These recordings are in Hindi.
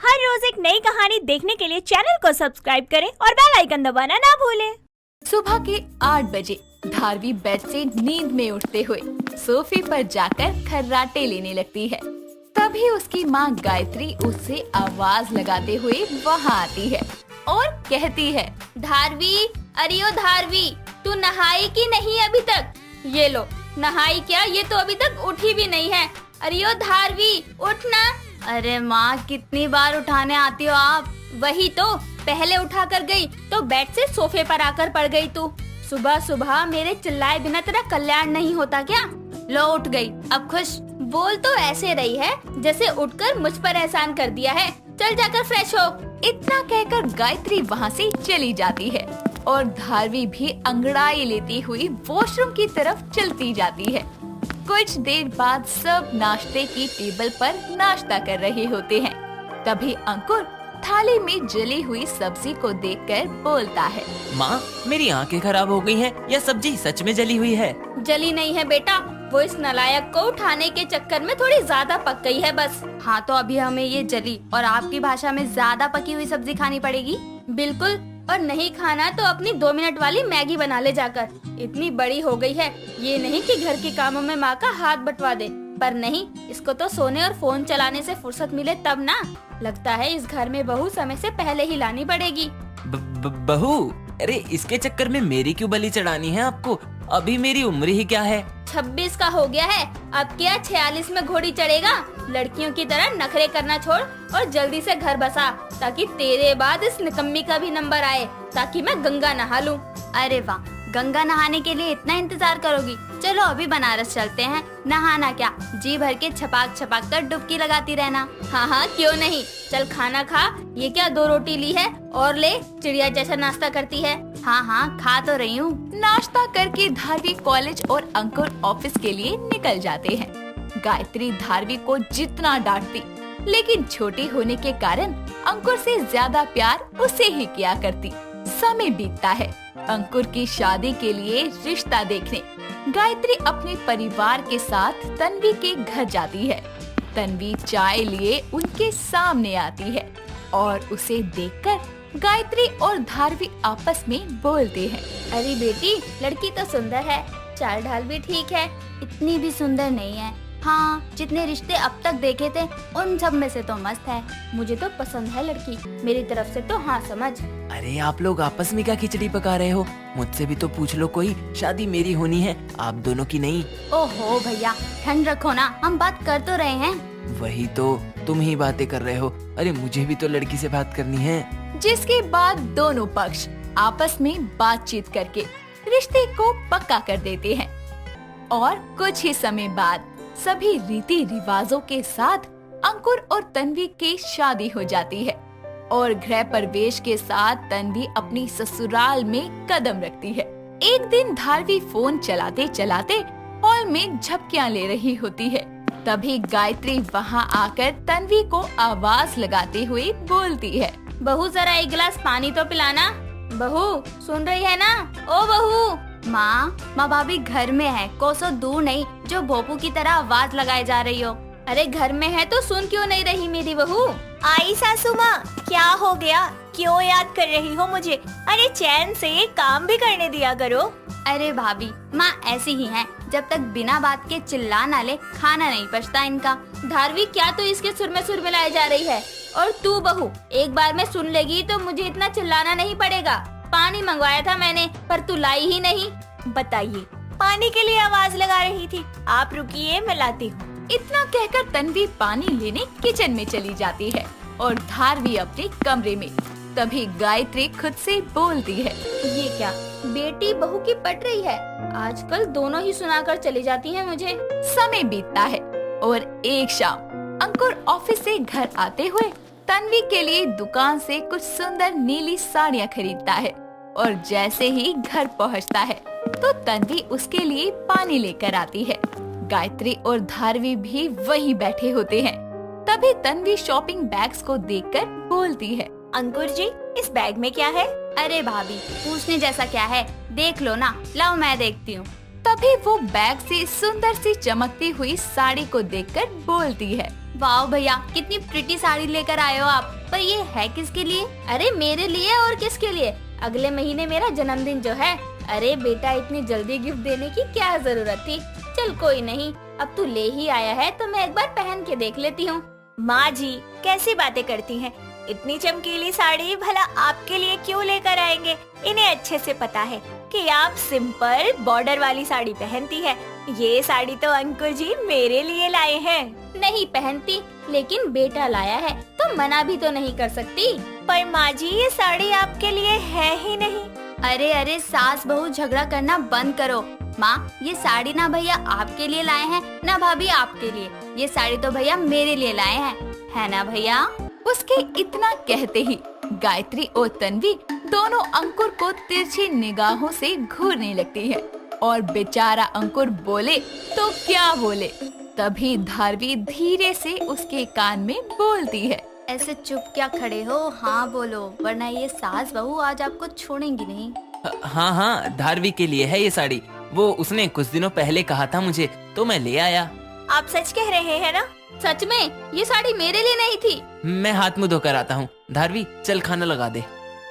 हर रोज एक नई कहानी देखने के लिए चैनल को सब्सक्राइब करें और बेल आइकन दबाना ना भूलें। सुबह के 8 बजे धारवी बेड से नींद में उठते हुए सोफे पर जाकर खर्राटे लेने लगती है। तभी उसकी माँ गायत्री उससे आवाज लगाते हुए वहाँ आती है और कहती है, धारवी, अरे ओ धारवी, तू नहाई कि नहीं अभी तक? ये लो, नहाई क्या? ये तो अभी तक उठी भी नहीं है। अरे ओ धारवी, उठ ना। अरे माँ, कितनी बार उठाने आती हो आप? वही तो, पहले उठा कर गई तो बेड से सोफे पर आकर पड़ गई तू। सुबह सुबह मेरे चिल्लाए बिना तेरा कल्याण नहीं होता क्या? लो, उठ गई, अब खुश? बोल तो ऐसे रही है जैसे उठकर मुझ पर एहसान कर दिया है। चल जाकर फ्रेश हो। इतना कहकर गायत्री वहाँ से चली जाती है और धारवी भी अंगड़ाई लेती हुई वॉशरूम की तरफ चलती जाती है। कुछ देर बाद सब नाश्ते की टेबल पर नाश्ता कर रहे होते हैं। तभी अंकुर थाली में जली हुई सब्जी को देखकर बोलता है, माँ, मेरी आंखें खराब हो गई हैं। यह सब्जी सच में जली हुई है? जली नहीं है बेटा, वो इस नालायक को उठाने के चक्कर में थोड़ी ज्यादा पक गई है बस। हाँ, तो अभी हमें ये जली और आपकी भाषा में ज्यादा पकी हुई सब्जी खानी पड़ेगी? बिल्कुल, और नहीं खाना तो अपनी 2 मिनट वाली मैगी बना ले जाकर। इतनी बड़ी हो गई है, ये नहीं कि घर के कामों में माँ का हाथ बंटवा दे। पर नहीं, इसको तो सोने और फोन चलाने से फुर्सत मिले तब ना। लगता है इस घर में बहू समय से पहले ही लानी पड़ेगी। बहू? अरे इसके चक्कर में मेरी क्यों बलि चढ़ानी है आपको? अभी मेरी उम्र ही क्या है? 26 का हो गया है, अब क्या 46 में घोड़ी चढ़ेगा? लड़कियों की तरह नखरे करना छोड़ और जल्दी से घर बसा, ताकि तेरे बाद इस निकम्मी का भी नंबर आए, ताकि मैं गंगा नहा लूं। अरे वाह, गंगा नहाने के लिए इतना इंतजार करोगी? चलो अभी बनारस चलते हैं। नहाना क्या, जी भर के छपाक छपाक कर डुबकी लगाती रहना। हाँ हाँ, क्यों नहीं। चल खाना खा। ये क्या 2 रोटी ली है? और ले, चिड़िया जैसा नाश्ता करती है। हाँ हाँ, खा तो रही हूँ। नाश्ता करके धारवी कॉलेज और अंकुर ऑफिस के लिए निकल जाते हैं। गायत्री धारवी को जितना डांटती, लेकिन छोटी होने के कारण अंकुर से ज्यादा प्यार उसे ही किया करती। समय बीतता है। अंकुर की शादी के लिए रिश्ता देखने गायत्री अपने परिवार के साथ तन्वी के घर जाती है। तन्वी चाय लिए उनके सामने आती है और उसे देखकर गायत्री और धारवी आपस में बोलते हैं, अरे बेटी, लड़की तो सुंदर है, चाल ढाल भी ठीक है, इतनी भी सुंदर नहीं है। हाँ, जितने रिश्ते अब तक देखे थे उन सब में से तो मस्त है। मुझे तो पसंद है लड़की, मेरी तरफ से तो हाँ समझ। अरे आप लोग आपस में क्या खिचड़ी पका रहे हो? मुझसे भी तो पूछ लो कोई। शादी मेरी होनी है, आप दोनों की नहीं। ओहो भैया, ठंड रखो ना, हम बात कर तो रहे हैं। वही तो, तुम ही बातें कर रहे हो। अरे मुझे भी तो लड़की से बात करनी है। जिसके बाद दोनों पक्ष आपस में बातचीत करके रिश्ते को पक्का कर देते हैं और कुछ ही समय बाद सभी रीति रिवाजों के साथ अंकुर और तन्वी की शादी हो जाती है और गृह प्रवेश के साथ तन्वी अपनी ससुराल में कदम रखती है। एक दिन धारवी फोन चलाते चलाते हॉल में झपकियां ले रही होती है। तभी गायत्री वहां आकर तन्वी को आवाज लगाते हुए बोलती है, बहू, जरा एक गिलास पानी तो पिलाना। बहू, सुन रही है ना? ओ बहू। माँ भाभी घर में है, कोसों दूर नहीं जो भोपू की तरह आवाज लगाए जा रही हो। अरे घर में है तो सुन क्यों नहीं रही मेरी बहू? आई सासू माँ, क्या हो गया? क्यों याद कर रही हो मुझे? अरे चैन से काम भी करने दिया करो। अरे भाभी, माँ ऐसी ही हैं, जब तक बिना बात के चिल्ला ना ले खाना नहीं पचता इनका। धारवी, क्या तो इसके सुर में मिलाई जा रही है? और तू बहू, एक बार में सुन लेगी तो मुझे इतना चिल्लाना नहीं पड़ेगा। पानी मंगवाया था मैंने, पर तू लाई ही नहीं। बताइए, पानी के लिए आवाज लगा रही थी? आप रुकिए, मैं लाती हूँ। इतना कहकर तन्वी पानी लेने किचन में चली जाती है और धारवी अपने कमरे में। तभी गायत्री खुद से बोलती है, ये क्या बेटी बहू की पट रही है? आजकल दोनों ही सुनाकर चली जाती हैं मुझे। समय बीतता है और एक शाम अंकुर ऑफिस से घर आते हुए तन्वी के लिए दुकान से कुछ सुंदर नीली साड़ियाँ खरीदता है और जैसे ही घर पहुँचता है तो तन्वी उसके लिए पानी लेकर आती है। गायत्री और धारवी भी वहीं बैठे होते हैं। तभी तन्वी शॉपिंग बैग्स को देखकर बोलती है, अंकुर जी, इस बैग में क्या है? अरे भाभी, पूछने जैसा क्या है, देख लो ना। लाओ मैं देखती हूँ। तभी वो बैग से सुंदर सी चमकती हुई साड़ी को देखकर बोलती है, वाह भैया, कितनी प्रिटी साड़ी लेकर आए हो आप। पर ये है किसके लिए? अरे मेरे लिए और किसके लिए? अगले महीने मेरा जन्मदिन जो है। अरे बेटा, इतनी जल्दी गिफ्ट देने की क्या जरूरत थी। चल कोई नहीं, अब तू ले ही आया है तो मैं एक बार पहन के देख लेती हूँ। माँ जी कैसी बातें करती हैं? इतनी चमकीली साड़ी भला आपके लिए क्यों लेकर आएंगे? इन्हें अच्छे से पता है कि आप सिंपल बॉर्डर वाली साड़ी पहनती है। ये साड़ी तो अंकुर जी मेरे लिए लाए हैं। नहीं पहनती, लेकिन बेटा लाया है तो मना भी तो नहीं कर सकती। पर माँ जी ये साड़ी आपके लिए है ही नहीं। अरे अरे, सास बहू झगड़ा करना बंद करो। माँ, ये साड़ी ना भैया आपके लिए लाए हैं, ना भाभी आपके लिए। ये साड़ी तो भैया मेरे लिए लाए हैं, है ना भैया? उसके इतना कहते ही गायत्री और तन्वी दोनों अंकुर को तिरछी निगाहों से घूरने लगती है। और बेचारा अंकुर बोले तो क्या बोले, तभी धारवी धीरे से उसके कान में बोलती है। ऐसे चुप क्या खड़े हो? हाँ बोलो, वरना ये सास बहू आज आपको छोड़ेंगी नहीं। हाँ हाँ, धारवी के लिए है ये साड़ी। वो उसने कुछ दिनों पहले कहा था मुझे, तो मैं ले आया। आप सच कह रहे हैं ना? सच में ये साड़ी मेरे लिए नहीं थी। मैं हाथ मुंह धोकर आता हूँ। धारवी चल खाना लगा दे।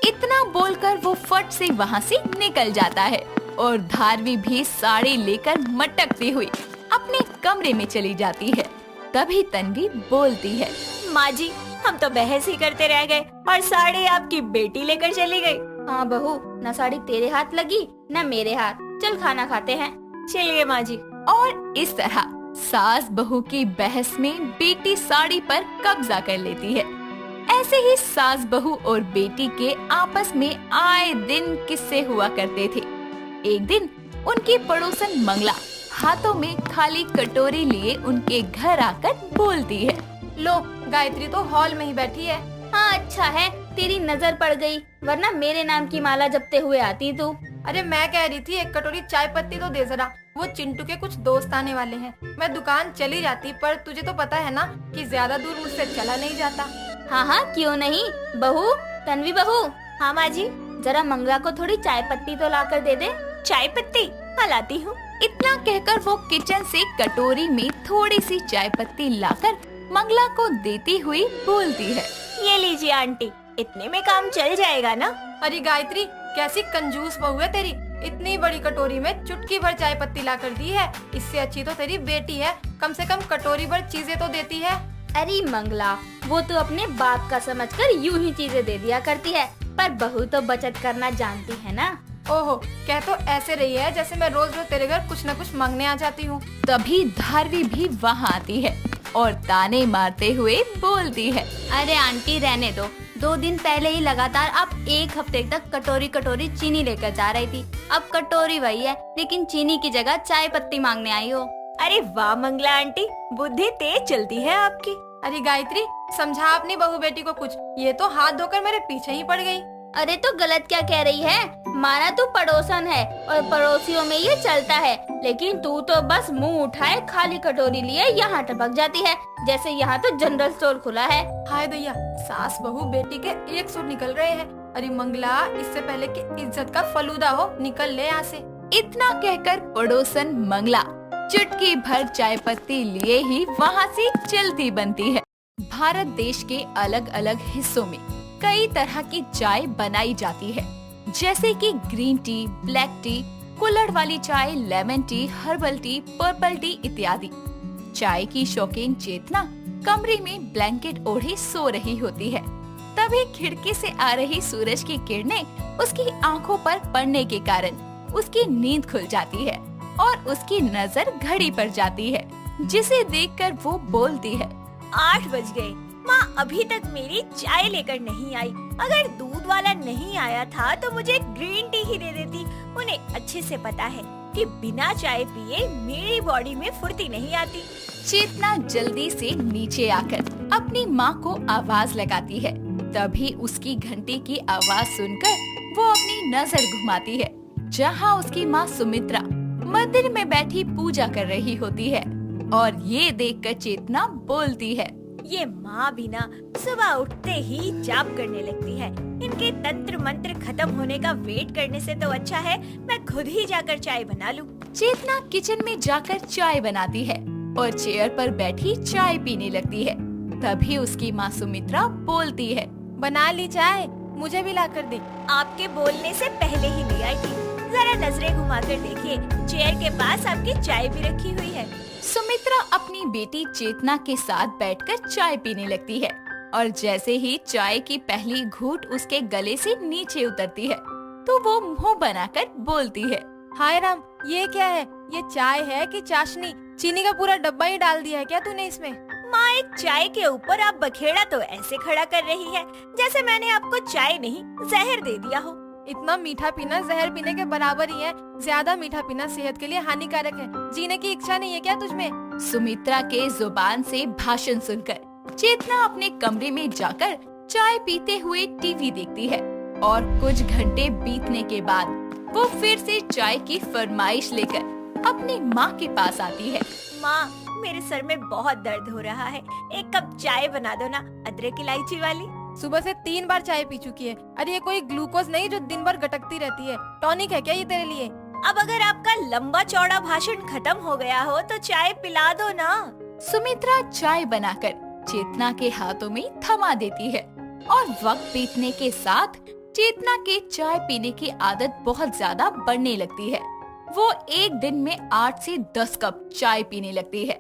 इतना बोलकर वो फट से वहाँ से निकल जाता है और धारवी भी साड़ी लेकर मटकती हुई अपने कमरे में चली जाती है। तभी तन्वी बोलती है। माँ जी हम तो बहस ही करते रह गए और साड़ी आपकी बेटी लेकर चली गई। हाँ बहू, न साड़ी तेरे हाथ लगी न मेरे हाथ। चल खाना खाते हैं। चलिए माँ जी। और इस तरह सास बहू की बहस में बेटी साड़ी पर कब्जा कर लेती है। ऐसे ही सास बहू और बेटी के आपस में आए दिन किस्से हुआ करते थे। एक दिन उनकी पड़ोसन मंगला हाथों में खाली कटोरी लिए उनके घर आकर बोलती है। लो, गायत्री तो हॉल में ही बैठी है। हाँ अच्छा है, तेरी नजर पड़ गई, वरना मेरे नाम की माला जपते हुए आती तू। अरे मैं कह रही थी एक कटोरी चाय पत्ती तो दे जरा, वो चिंटू के कुछ दोस्त आने वाले हैं। मैं दुकान चली जाती, पर तुझे तो पता है ना कि ज्यादा दूर मुझसे चला नहीं जाता। हाँ हाँ क्यों नहीं। बहू, तन्वी बहू। हाँ माँ जी। जरा मंगला को थोड़ी चाय पत्ती तो लाकर दे दे। चाय पत्ती? हाँ लाती हूँ। इतना कहकर वो किचन से कटोरी में थोड़ी सी चाय पत्ती लाकर मंगला को देती हुई बोलती है। ये लीजिए आंटी, इतने में काम चल जाएगा ना? अरे गायत्री, कैसी कंजूस बहू है तेरी। इतनी बड़ी कटोरी में चुटकी भर चाय पत्ती ला कर दी है। इससे अच्छी तो तेरी बेटी है, कम से कम कटोरी भर चीजें तो देती है। अरे मंगला, वो तो अपने बाप का समझकर यूं ही चीजें दे दिया करती है, पर बहू तो बचत करना जानती है ना। ओहो, कह तो ऐसे रही है जैसे मैं रोज रोज तेरे घर कुछ न कुछ मांगने आ जाती हूँ। तभी धारवी भी वहाँ आती है और ताने मारते हुए बोलती है। अरे आंटी रहने दो, 2 दिन पहले ही लगातार आप 1 हफ्ते तक कटोरी कटोरी चीनी लेकर जा रही थी। अब कटोरी वही है, लेकिन चीनी की जगह चाय पत्ती मांगने आई हो। अरे वाह मंगला आंटी, बुद्धि तेज चलती है आपकी। अरे गायत्री, समझा अपनी बहू बेटी को कुछ। ये तो हाथ धोकर मेरे पीछे ही पड़ गई। अरे तो गलत क्या कह रही है? माना तू पड़ोसन है और पड़ोसियों में ये चलता है, लेकिन तू तो बस मुंह उठाए खाली कटोरी लिए यहाँ टपक जाती है, जैसे यहाँ तो जनरल स्टोर खुला है। हाय दैया, सास बहू बेटी के एक सुर निकल रहे हैं। अरे मंगला, इससे पहले कि इज्जत का फलूदा हो, निकल ले यहाँ से। इतना कहकर पड़ोसन मंगला चुटकी भर चाय पत्ती लिए ही वहाँ से चलती बनती है। भारत देश के अलग अलग हिस्सों में कई तरह की चाय बनाई जाती है, जैसे कि ग्रीन टी, ब्लैक टी, कुल्हड़ वाली चाय, lemon tea, herbal tea, purple T इत्यादि। चाय की शौकीन चेतना कमरे में ब्लैंकेट ओढ़े सो रही होती है। तभी खिड़की से आ रही सूरज की किरणें उसकी आंखों पर पड़ने के कारण उसकी नींद खुल जाती है और उसकी नजर घड़ी पर जाती है, जिसे देखकर वो बोलती है। 8 बज गए, माँ अभी तक मेरी चाय लेकर नहीं आई। अगर दूध वाला नहीं आया था तो मुझे ग्रीन टी ही दे देती। उन्हें अच्छे से पता है कि बिना चाय पिए मेरी बॉडी में फुर्ती नहीं आती। चेतना जल्दी से नीचे आकर अपनी माँ को आवाज लगाती है। तभी उसकी घंटी की आवाज सुनकर वो अपनी नजर घुमाती है, जहाँ उसकी माँ सुमित्रा मंदिर में बैठी पूजा कर रही होती है। और ये देखकर चेतना बोलती है। ये माँ भी ना सुबह उठते ही जाप करने लगती है। इनके तंत्र मंत्र खत्म होने का वेट करने से तो अच्छा है मैं खुद ही जाकर चाय बना लूं। चेतना किचन में जाकर चाय बनाती है और चेयर पर बैठी चाय पीने लगती है। तभी उसकी माँ सुमित्रा बोलती है, बना ली चाय, मुझे भी ला कर दे। आपके बोलने से पहले ही ले आई थी। जरा नजरें घुमाकर देखिए, चेयर के पास आपकी चाय भी रखी हुई है। सुमित्रा अपनी बेटी चेतना के साथ बैठकर चाय पीने लगती है और जैसे ही चाय की पहली घूंट उसके गले से नीचे उतरती है तो वो मुंह बनाकर बोलती है, हाय राम, ये क्या है? ये चाय है कि चाशनी? चीनी का पूरा डब्बा ही डाल दिया है क्या तूने इसमें? माँ, एक चाय के ऊपर आप बखेड़ा तो ऐसे खड़ा कर रही है जैसे मैंने आपको चाय नहीं जहर दे दिया हो। इतना मीठा पीना जहर पीने के बराबर ही है। ज्यादा मीठा पीना सेहत के लिए हानिकारक है। जीने की इच्छा नहीं है क्या तुझमें? सुमित्रा के जुबान से भाषण सुनकर चेतना अपने कमरे में जाकर चाय पीते हुए टीवी देखती है और कुछ घंटे बीतने के बाद वो फिर से चाय की फरमाइश लेकर अपनी माँ के पास आती है। माँ, मेरे सर में बहुत दर्द हो रहा है, एक कप चाय बना दो ना, अदरक इलायची वाली। सुबह से 3 बार चाय पी चुकी है। अरे ये कोई ग्लूकोज नहीं जो दिन भर गटकती रहती है। टॉनिक है क्या ये तेरे लिए? अब अगर आपका लंबा चौड़ा भाषण खत्म हो गया हो तो चाय पिला दो ना। सुमित्रा चाय बनाकर चेतना के हाथों में थमा देती है और वक्त बीतने के साथ चेतना के चाय पीने की आदत बहुत ज्यादा बढ़ने लगती है। वो एक दिन में 8 से 10 कप चाय पीने लगती है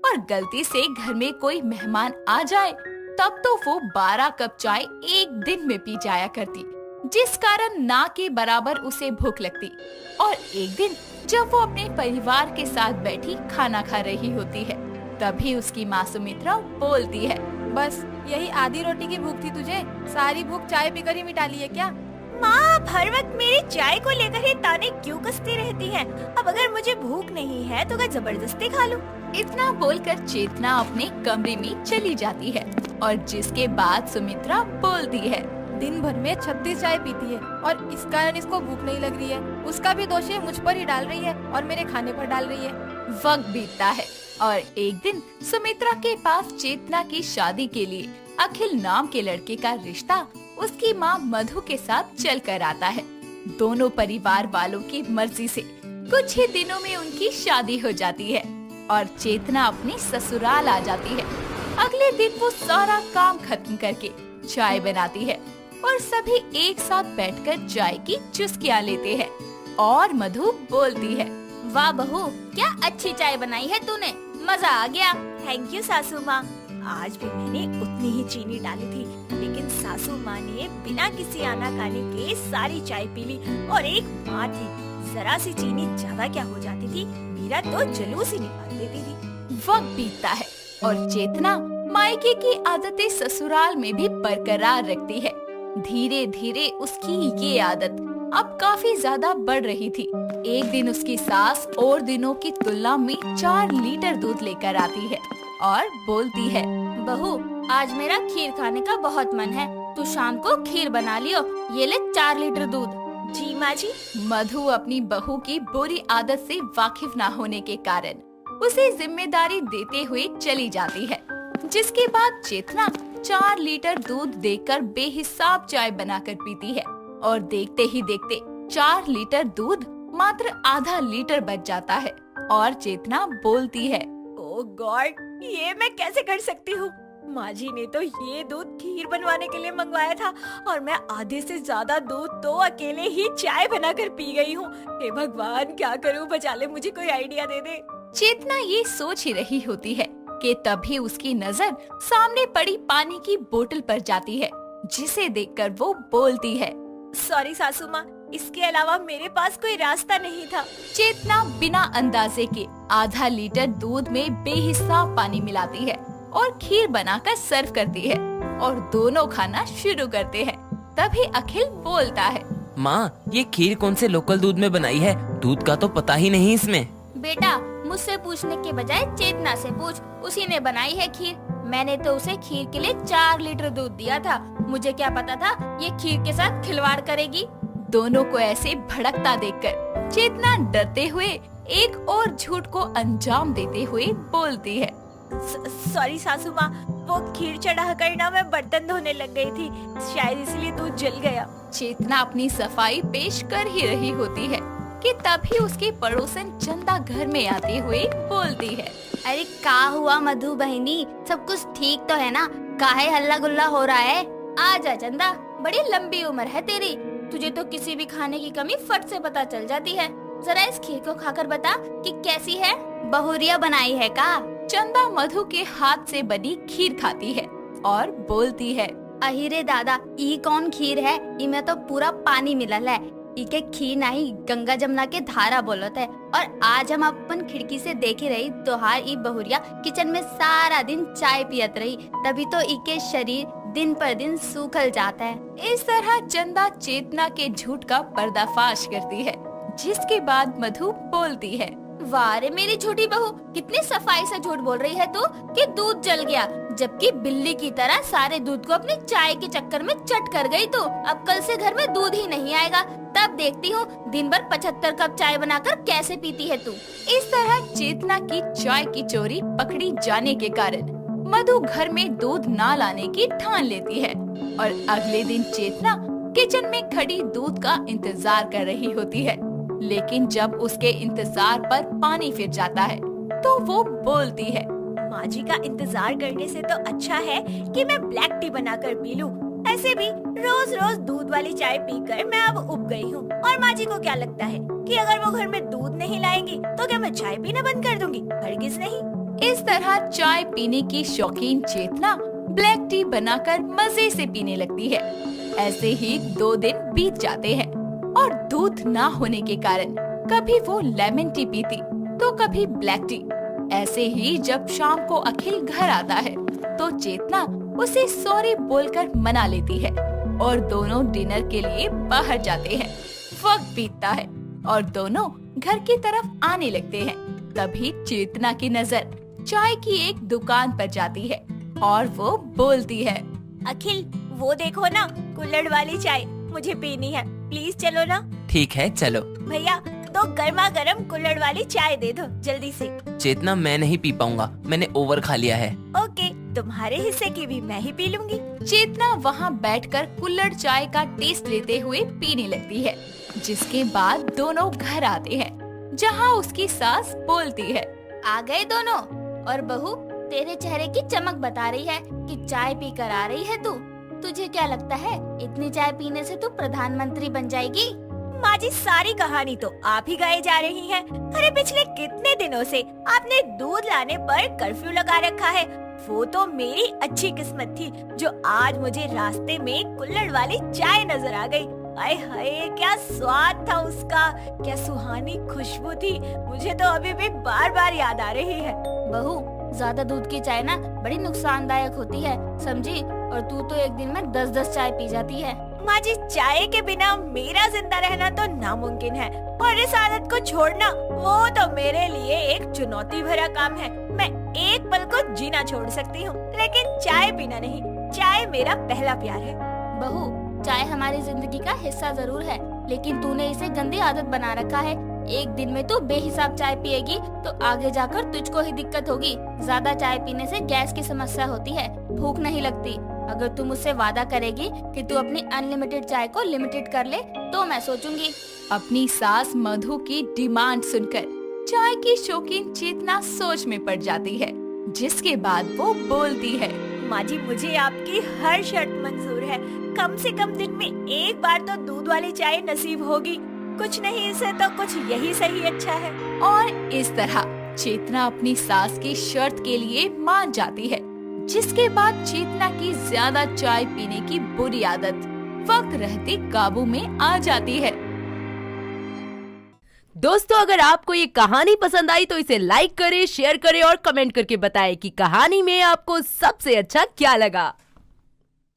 और गलती से घर में कोई मेहमान आ जाए तब तो वो 12 कप चाय एक दिन में पी जाया करती, जिस कारण ना के बराबर उसे भूख लगती। और एक दिन जब वो अपने परिवार के साथ बैठी खाना खा रही होती है तभी उसकी माँ सुमित्रा बोलती है, बस यही आधी रोटी की भूख थी तुझे? सारी भूख चाय पीकर ही मिटा ली है क्या? माँ, आप हर वक्त मेरी चाय को लेकर ही ताने क्यों कसती रहती हैं? अब अगर मुझे भूख नहीं है तो क्या जबरदस्ती खा लूं? इतना बोलकर चेतना अपने कमरे में चली जाती है और जिसके बाद सुमित्रा बोलती है, दिन भर में 36 चाय पीती है और इस कारण इसको भूख नहीं लग रही है। उसका भी दोष ये मुझ पर ही डाल रही है और मेरे खाने पर डाल रही है। वक्त बीतता है और एक दिन सुमित्रा के पास चेतना की शादी के लिए अखिल नाम के लड़के का रिश्ता उसकी माँ मधु के साथ चल कर आता है। दोनों परिवार वालों की मर्जी से कुछ ही दिनों में उनकी शादी हो जाती है और चेतना अपने ससुराल आ जाती है। अगले दिन वो सारा काम खत्म करके चाय बनाती है और सभी एक साथ बैठकर चाय की चुस्कियाँ लेते हैं और मधु बोलती है, वाह बहू, क्या अच्छी चाय बनाई है तूने, मजा आ गया। थैंक यू सासू माँ। आज भी मैंने उतनी ही चीनी डाली थी, लेकिन सासू माँ ने बिना किसी आनाकानी के सारी चाय पी ली। और एक बात थी, जरा सी चीनी ज्यादा क्या हो जाती थी, मेरा तो जलूस ही निकाल देती थी। वक्त बीतता है और चेतना मायके की आदतें ससुराल में भी बरकरार रखती है। धीरे धीरे उसकी ये आदत अब काफी ज्यादा बढ़ रही थी। एक दिन उसकी सास और दिनों की तुलना में 4 लीटर दूध लेकर आती है और बोलती है, बहू, आज मेरा खीर खाने का बहुत मन है, तू शाम को खीर बना लियो, ये ले 4 लीटर दूध। जी माँ जी। मधु अपनी बहू की बुरी आदत से वाकिफ न होने के कारण उसे जिम्मेदारी देते हुए चली जाती है, जिसके बाद चेतना 4 लीटर दूध देकर बेहिसाब चाय बनाकर पीती है और देखते ही देखते 4 लीटर दूध मात्र आधा लीटर बच जाता है और चेतना बोलती है, ओह गॉड, ये मैं कैसे कर सकती हूँ? माँ जी ने तो ये दूध खीर बनवाने के लिए मंगवाया था और मैं आधे से ज्यादा दूध तो अकेले ही चाय बनाकर पी गई हूँ। हे भगवान, क्या करूँ? बचा ले, मुझे कोई आइडिया दे दे। चेतना ये सोच ही रही होती है कि तभी उसकी नजर सामने पड़ी पानी की बोतल पर जाती है, जिसे देखकर वो बोलती है, सॉरी सासू माँ, इसके अलावा मेरे पास कोई रास्ता नहीं था। चेतना बिना अंदाजे के आधा लीटर दूध में बेहिसाब पानी मिलाती है और खीर बनाकर सर्व करती है और दोनों खाना शुरू करते हैं। तभी अखिल बोलता है, माँ, ये खीर कौन से लोकल दूध में बनाई है? दूध का तो पता ही नहीं इसमें। बेटा, मुझसे पूछने के बजाय चेतना से पूछ, उसी ने बनाई है खीर। मैंने तो उसे खीर के लिए 4 लीटर दूध दिया था, मुझे क्या पता था ये खीर के साथ खिलवाड़ करेगी। दोनों को ऐसे भड़कता देखकर चेतना डरते हुए एक और झूठ को अंजाम देते हुए बोलती है, सॉरी सासू माँ, वो खीर चढ़ाकर ना मैं बर्तन धोने लग गई थी, शायद इसलिए दूध जल गया। चेतना अपनी सफाई पेश कर ही रही होती है कि तभी उसकी पड़ोसन चंदा घर में आते हुए बोलती है, अरे का हुआ मधु बहनी, सब कुछ ठीक तो है ना? काहे हल्ला गुल्ला हो रहा है? आजा चंदा, बड़ी लंबी उम्र है तेरी, तुझे तो किसी भी खाने की कमी फट से पता चल जाती है। जरा इस खीर को खाकर बता कि कैसी है, बहुरिया बनाई है का? चंदा मधु के हाथ से बनी खीर खाती है और बोलती है, अहिरे दादा, ई कौन खीर है? इमे तो पूरा पानी मिलल है। इके खीर नहीं, गंगा जमुना के धारा बोलत है। और आज हम अपन खिड़की से देखे रही तोहार ई बहुरिया किचन में सारा दिन चाय पियत रही, तभी तो इके शरीर दिन पर दिन सूखल जाता है। इस तरह चंदा चेतना के झूठ का पर्दाफाश करती है, जिसके बाद मधु बोलती है, वाह रे मेरी छोटी बहू, कितनी सफाई से झूठ बोल रही है तू कि दूध जल गया, जबकि बिल्ली की तरह सारे दूध को अपनी चाय के चक्कर में चट कर गई तू। अब कल से घर में दूध ही नहीं आएगा, तब देखती हूँ दिन भर 75 कप चाय बनाकर कैसे पीती है तू। इस तरह चेतना की चाय की चोरी पकड़ी जाने के कारण मधु घर में दूध ना लाने की ठान लेती है और अगले दिन चेतना किचन में खड़ी दूध का इंतजार कर रही होती है। लेकिन जब उसके इंतजार पर पानी फिर जाता है तो वो बोलती है, माँ जी का इंतजार करने से तो अच्छा है कि मैं ब्लैक टी बनाकर पी लूं। ऐसे भी रोज रोज दूध वाली चाय पीकर मैं अब उब गई हूँ। और माँ जी को क्या लगता है कि अगर वो घर में दूध नहीं लाएंगी तो क्या मैं चाय पीना बंद कर दूंगी? हरगिज नहीं। इस तरह चाय पीने की शौकीन चेतना ब्लैक टी बनाकर मजे से पीने लगती है। ऐसे ही 2 दिन बीत जाते हैं और दूध ना होने के कारण कभी वो लेमन टी पीती तो कभी ब्लैक टी। ऐसे ही जब शाम को अखिल घर आता है तो चेतना उसे सॉरी बोलकर मना लेती है और दोनों डिनर के लिए बाहर जाते हैं। वक्त बीतता है और दोनों घर की तरफ आने लगते हैं। तभी चेतना की नजर चाय की एक दुकान पर जाती है और वो बोलती है, अखिल वो देखो ना, कुल्हड़ वाली चाय मुझे पीनी है, प्लीज चलो ना। ठीक है चलो। भैया 2 गर्मा गर्म कुल्हड़ वाली चाय दे दो जल्दी से। चेतना मैं नहीं पी पाऊंगा, मैंने ओवर खा लिया है। ओके, तुम्हारे हिस्से की भी मैं ही पी लूंगी। चेतना वहाँ बैठकर कुल्हड़ चाय का टेस्ट लेते हुए पीने लगती है। जिसके बाद दोनों घर आते हैं जहाँ उसकी सास बोलती है, आ गए दोनों। और बहू, तेरे चेहरे की चमक बता रही है कि चाय पी कर आ रही है तू। तुझे क्या लगता है इतनी चाय पीने से तू प्रधानमंत्री बन जाएगी? माँ जी सारी कहानी तो आप ही गाए जा रही हैं। अरे पिछले कितने दिनों से आपने दूध लाने पर कर्फ्यू लगा रखा है। वो तो मेरी अच्छी किस्मत थी जो आज मुझे रास्ते में कुल्हड़ वाली चाय नजर आ गई। आय हाय, क्या स्वाद था उसका, क्या सुहानी खुशबू थी। मुझे तो अभी भी बार बार याद आ रही है। बहू, ज्यादा दूध की चाय ना बड़ी नुकसानदायक होती है, समझी? और तू तो एक दिन में 10-10 चाय पी जाती है। माँ जी, चाय के बिना मेरा जिंदा रहना तो नामुमकिन है और इस आदत को छोड़ना वो तो मेरे लिए एक चुनौती भरा काम है। मैं एक पल को जीना छोड़ सकती हूँ लेकिन चाय पीना नहीं। चाय मेरा पहला प्यार है। बहू, चाय हमारी जिंदगी का हिस्सा जरूर है, लेकिन तूने इसे गंदी आदत बना रखा है। एक दिन में तू बेहिसाब चाय पिएगी तो आगे जाकर तुझको ही दिक्कत होगी। ज्यादा चाय पीने से गैस की समस्या होती है, भूख नहीं लगती। अगर तू मुझसे वादा करेगी कि तू अपनी अनलिमिटेड चाय को लिमिटेड कर ले तो मैं सोचूंगी। अपनी सास मधु की डिमांड सुनकर चाय की शौकीन चेतना सोच में पड़ जाती है। जिसके बाद वो बोलती है, माँ जी, मुझे आपकी हर शर्त मंजूर है। कम से कम दिन में एक बार तो दूध वाली चाय नसीब होगी। कुछ नहीं इसे तो कुछ यही सही अच्छा है। और इस तरह चेतना अपनी सास की शर्त के लिए मान जाती है। जिसके बाद चेतना की ज्यादा चाय पीने की बुरी आदत वक्त रहते काबू में आ जाती है। दोस्तों, अगर आपको ये कहानी पसंद आई तो इसे लाइक करें, शेयर करें और कमेंट करके बताएं कि कहानी में आपको सबसे अच्छा क्या लगा।